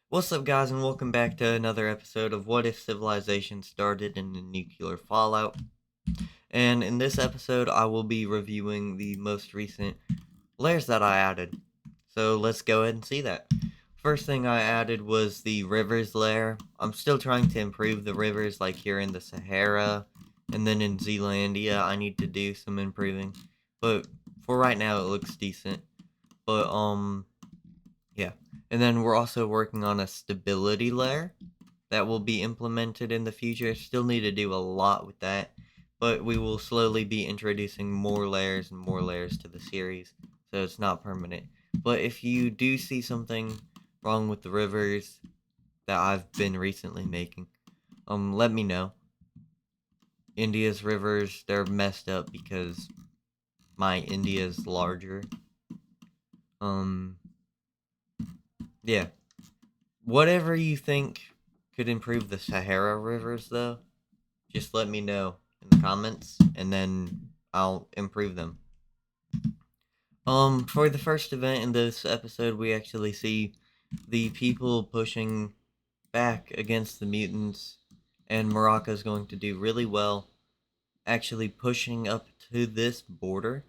What's up, guys, and welcome back to another episode of What If Civilization Started in a Nuclear Fallout. And in this episode, I will be reviewing the most recent layers that I added. So let's go ahead and see that. First thing I added was the rivers layer. I'm still trying to improve the rivers, like here in the Sahara, and then in Zealandia, I need to do some improving. But for right now, it looks decent. But yeah. And then we're also working on a stability layer that will be implemented in the future. Still need to do a lot with that, but we will slowly be introducing more layers and more layers to the series, so it's not permanent. But if you do see something wrong with the rivers that I've been recently making, let me know. India's rivers, they're messed up because my India's larger. Um, yeah. Whatever you think could improve the Sahara rivers, though, just let me know in the comments, and then I'll improve them. For the first event in this episode, we actually see the people pushing back against the mutants, and Morocco's going to do really well, actually pushing up to this border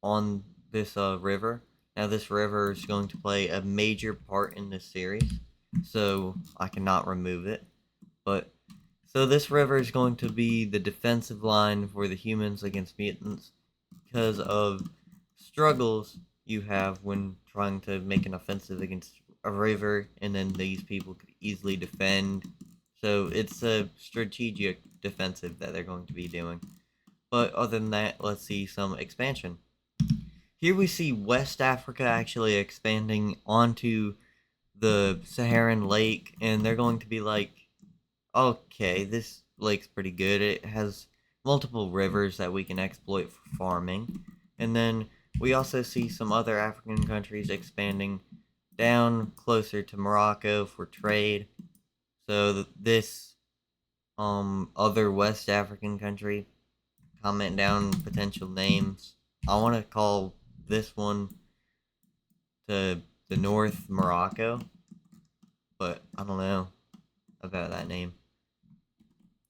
on this river. Now, this river is going to play a major part in this series, so I cannot remove it. But so this river is going to be the defensive line for the humans against mutants because of struggles you have when trying to make an offensive against a river, and then these people could easily defend. So it's a strategic defensive that they're going to be doing. But other than that, let's see some expansion. Here we see West Africa actually expanding onto the Saharan lake, and they're going to be like, okay, this lake's pretty good. It has multiple rivers that we can exploit for farming. And then we also see some other African countries expanding down closer to Morocco for trade. So this other West African country, comment down potential names. I want to call this one to the North Morocco, but I don't know about that name.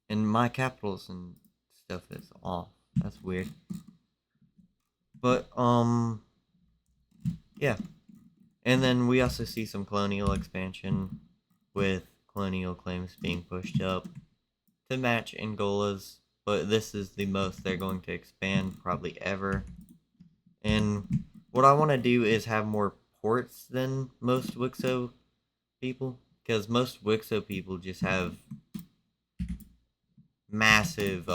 And my capitals and stuff is off. That's weird. But yeah. And then we also see some colonial expansion with colonial claims being pushed up to match Angola's, but this is the most they're going to expand probably ever. And what I want to do is have more ports than most Wixo people, because most Wixo people just have massive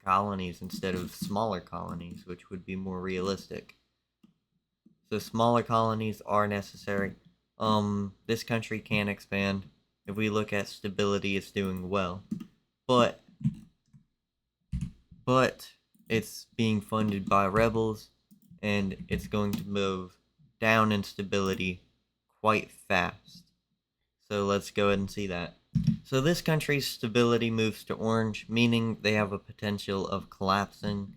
colonies instead of smaller colonies, which would be more realistic. So smaller colonies are necessary. This country can expand. If we look at stability, it's doing well, but but it's being funded by rebels, and it's going to move down in stability quite fast. So let's go ahead and see that. So this country's stability moves to orange, meaning they have a potential of collapsing.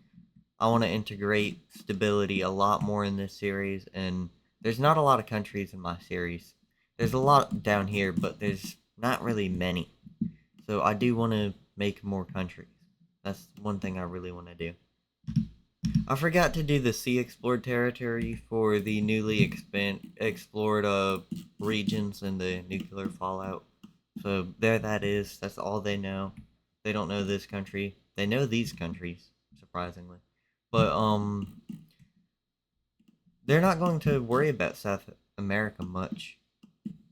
I want to integrate stability a lot more in this series, and there's not a lot of countries in my series. There's a lot down here, but there's not really many. So I do want to make more countries. That's one thing I really want to do. I forgot to do the sea explored territory for the newly explored regions in the nuclear fallout. So there that is. That's all they know. They don't know this country. They know these countries, surprisingly. But they're not going to worry about South America much.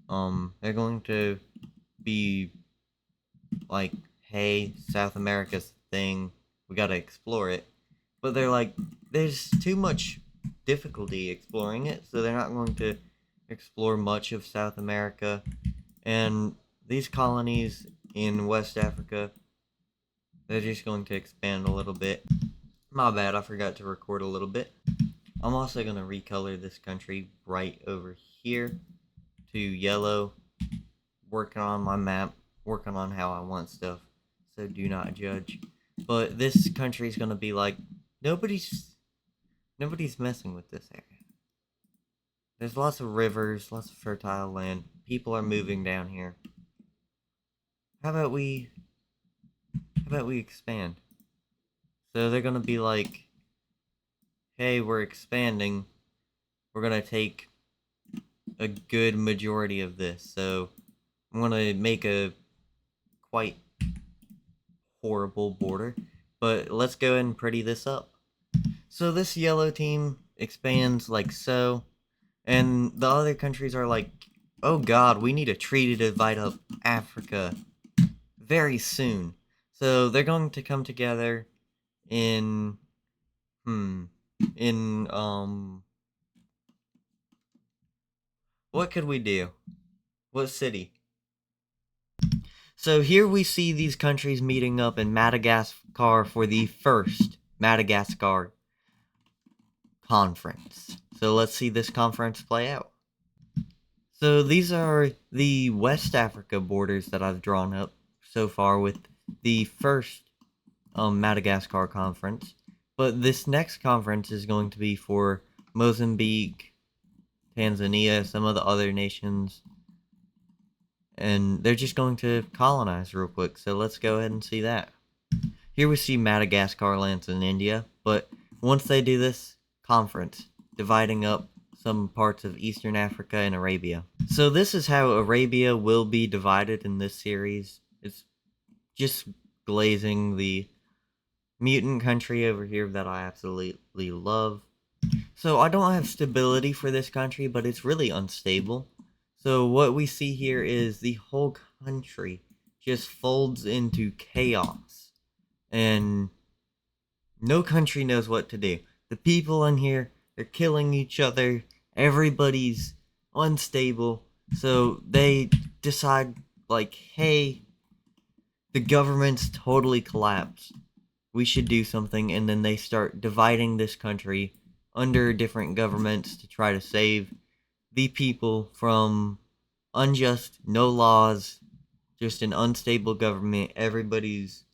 They're going to be like, hey, South America's the thing. We gotta explore it. But they're like, there's too much difficulty exploring it, so they're not going to explore much of South America. And these colonies in West Africa, they're just going to expand a little bit. My bad, I forgot to record a little bit. I'm also going to recolor this country right over here to yellow, working on my map, working on how I want stuff, so do not judge. But this country is going to be like, nobody's messing with this area. There's lots of rivers, lots of fertile land. People are moving down here. How about we expand? So they're gonna be like, hey, we're expanding. We're gonna take a good majority of this. So I'm gonna make a quite horrible border. But let's go ahead and pretty this up. So this yellow team expands like so, and the other countries are like, oh god, we need a treaty to divide up Africa very soon. So they're going to come together in in what could we do? What city? So here we see these countries meeting up in Madagascar for the first Madagascar conference. So let's see this conference play out. So these are the West Africa borders that I've drawn up so far with the first Madagascar conference. But this next conference is going to be for Mozambique, Tanzania, some of the other nations. And they're just going to colonize real quick. So let's go ahead and see that. Here we see Madagascar lands in India. But once they do this conference, dividing up some parts of Eastern Africa and Arabia. So this is how Arabia will be divided in this series. It's just glazing the mutant country over here that I absolutely love. So I don't have stability for this country, but it's really unstable. So what we see here is the whole country just folds into chaos. And no country knows what to do. The people in here, they're killing each other. Everybody's unstable. So they decide, like, hey, the government's totally collapsed. We should do something. And then they start dividing this country under different governments to try to save the people from unjust, no laws, just an unstable government. Everybody's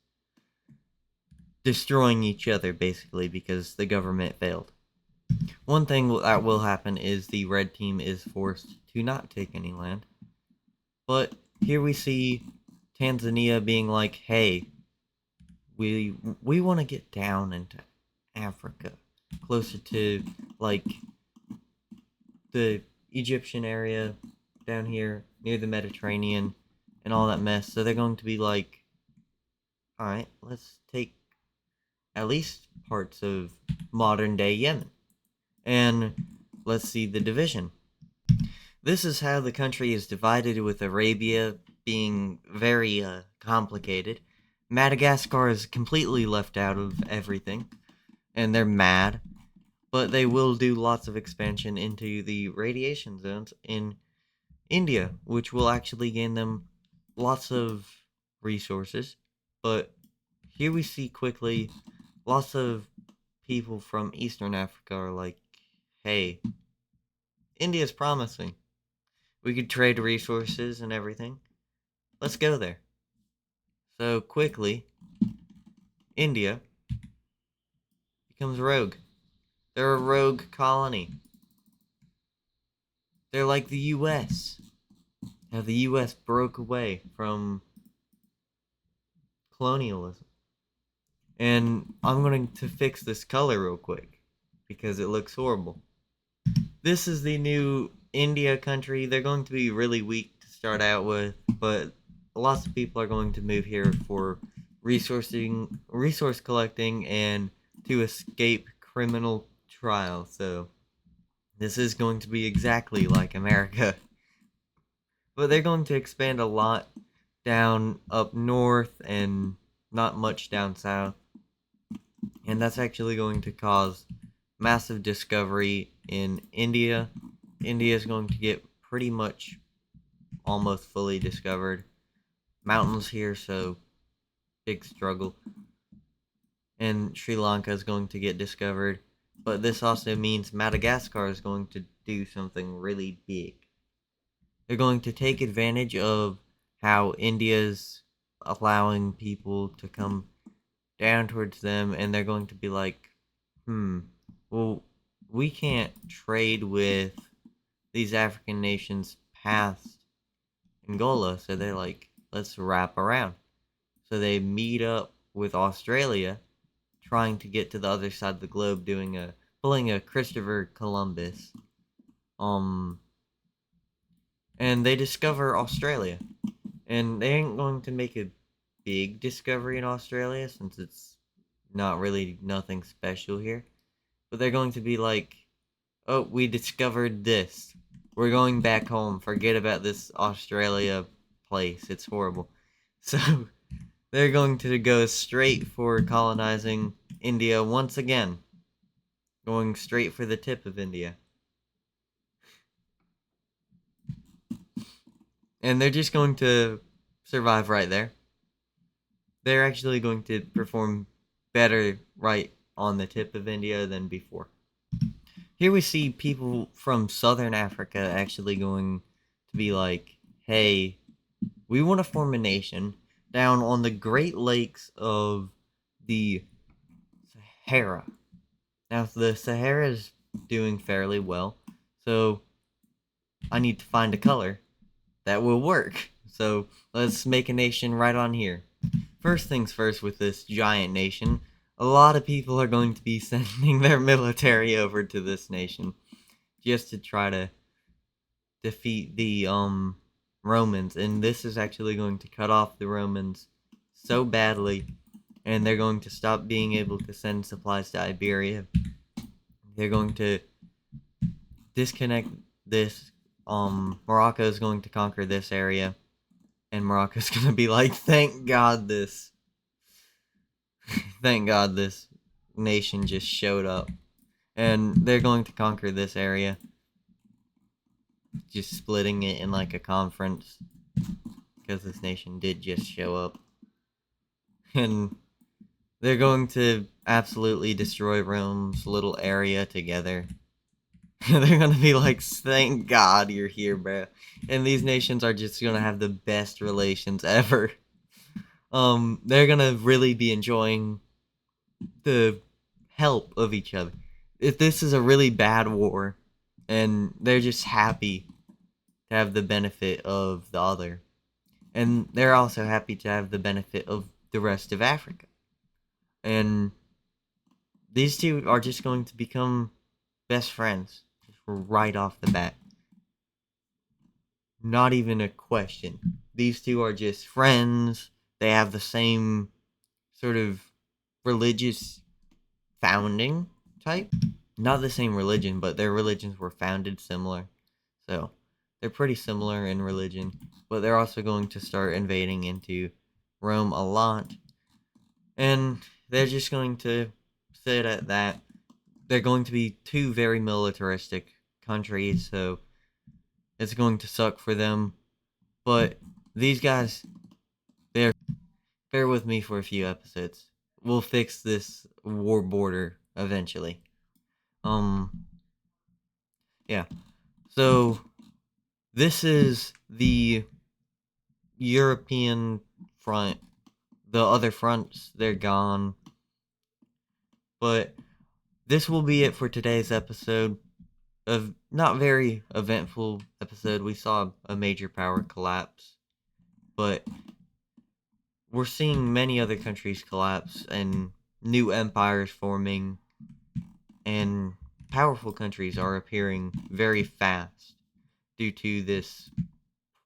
destroying each other, basically, because the government failed. One thing that will happen is the red team is forced to not take any land. But here we see Tanzania being like, hey, we want to get down into Africa, closer to, like, the Egyptian area down here near the Mediterranean and all that mess. So they're going to be like, alright, let's take at least parts of modern day Yemen. And let's see the division. This is how the country is divided, with Arabia being very complicated. Madagascar is completely left out of everything, and they're mad. But they will do lots of expansion into the radiation zones in India, which will actually gain them lots of resources. But here we see quickly lots of people from Eastern Africa are like, hey, India's promising. We could trade resources and everything. Let's go there. So quickly, India becomes rogue. They're a rogue colony. They're like the US. How the US broke away from colonialism. And I'm going to fix this color real quick because it looks horrible. This is the new India country. They're going to be really weak to start out with, but lots of people are going to move here for resource collecting, and to escape criminal trial. So this is going to be exactly like America. But they're going to expand a lot down up north and not much down south. And that's actually going to cause massive discovery in India. India is going to get pretty much almost fully discovered. Mountains here, so big struggle. And Sri Lanka is going to get discovered. But this also means Madagascar is going to do something really big. They're going to take advantage of how India's allowing people to come down towards them, and they're going to be like, well, we can't trade with these African nations past Angola, so they're like, let's wrap around. So they meet up with Australia, trying to get to the other side of the globe, pulling a Christopher Columbus. And they discover Australia. And they ain't going to make a big discovery in Australia since it's not really nothing special here. But they're going to be like, oh, we discovered this. We're going back home. Forget about this Australia place. It's horrible. So they're going to go straight for colonizing India once again. Going straight for the tip of India. And they're just going to survive right there. They're actually going to perform better right on the tip of India than before. Here we see people from southern Africa actually going to be like, hey, we want to form a nation down on the Great Lakes of the Sahara. Now, the Sahara is doing fairly well, so I need to find a color that will work. So let's make a nation right on here. First things first, with this giant nation, a lot of people are going to be sending their military over to this nation just to try to defeat the Romans, and this is actually going to cut off the Romans so badly, and they're going to stop being able to send supplies to Iberia. They're going to disconnect this. Morocco is going to conquer this area, and Morocco's going to be like, thank God this nation just showed up. And they're going to conquer this area, just splitting it in like a conference, because this nation did just show up. And they're going to absolutely destroy Rome's little area together. They're gonna be like, thank God you're here, bro. And these nations are just gonna have the best relations ever. They're gonna really be enjoying the help of each other. If this is a really bad war, and they're just happy to have the benefit of the other. And they're also happy to have the benefit of the rest of Africa. And these two are just going to become best friends right off the bat. Not even a question. These two are just friends. They have the same sort of religious founding type. Not the same religion, but their religions were founded similar. So they're pretty similar in religion, but they're also going to start invading into Rome a lot. And they're just going to sit at that. They're going to be two very militaristic countries, so it's going to suck for them. But these guys, bear with me for a few episodes. We'll fix this war border eventually. Yeah. So this is the European front. The other fronts, they're gone. But this will be it for today's episode. Of not very eventful episode. We saw a major power collapse, but we're seeing many other countries collapse and new empires forming, and powerful countries are appearing very fast due to this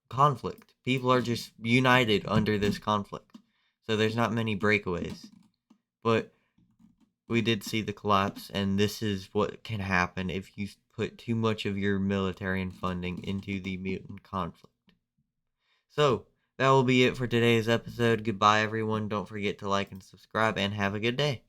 conflict. People are just united under this conflict, so there's not many breakaways. But we did see the collapse, and this is what can happen if you put too much of your military and funding into the mutant conflict. So, that will be it for today's episode. Goodbye, everyone. Don't forget to like and subscribe, and have a good day.